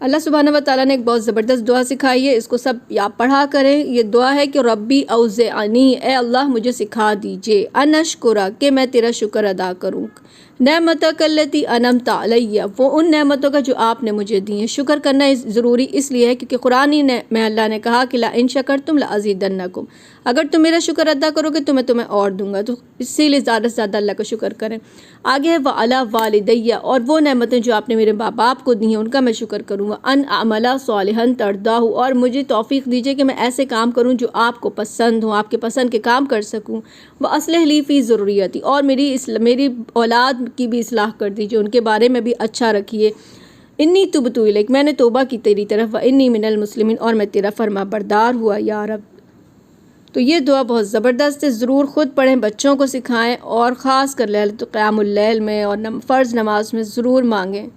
अल्लाह सुब्हानहू व तआला ने एक बहुत ज़बरदस्त दुआ सिखाई है, इसको सब या पढ़ा करें। ये दुआ है कि रब्बी औज़िअनी, ए अल्लाह मुझे सिखा दीजिए, अन अश्कुरा, कि मैं तेरा शुक्र अदा करूँ, नेमतक अल्लती अनअमत अलैया, वो उन नेमतों का जो आपने मुझे दी है। शुक्र करना ज़रूरी इसलिए है क्योंकि कुरान ही में अल्लाह ने कहा कि ला इन शकरतुम ला अज़ीदन्नकुम, अगर तुम मेरा शुक्र अदा करोगे तो मैं तुम्हें और दूंगा। तो इसीलिए ज़्यादा से ज़्यादा अल्लाह का शुक्र करें। आगे है व अला वालिदैया, और वो नेमतें जो आपने मेरे माँ बाप को दी हैं उनका मैं शुक्र करूँगा। अन अमला सालिहन तर्दाहु, और मुझे तौफीक दीजिए कि मैं ऐसे काम करूँ जो आपको पसंद हो, आपके पसंद के काम कर सकूँ। व अस्लिह ली फ़ी ज़ुर्रियती, और मेरी औलाद की भी इस्लाह कर दीजिए, उनके बारे में भी अच्छा रखिए। इन्नी तुबतु इलैक, मैंने तौबा की तेरी तरफ, व इन्नी मिनल मुस्लिमीन, और मैं तेरा फरमा बरदार हुआ या रब। तो ये दुआ बहुत ज़बरदस्त है, ज़रूर ख़ुद पढ़ें, बच्चों को सिखाएं, और ख़ास कर लैलतुल क़यामुल लैल में और फ़र्ज़ नमाज में ज़रूर मांगें।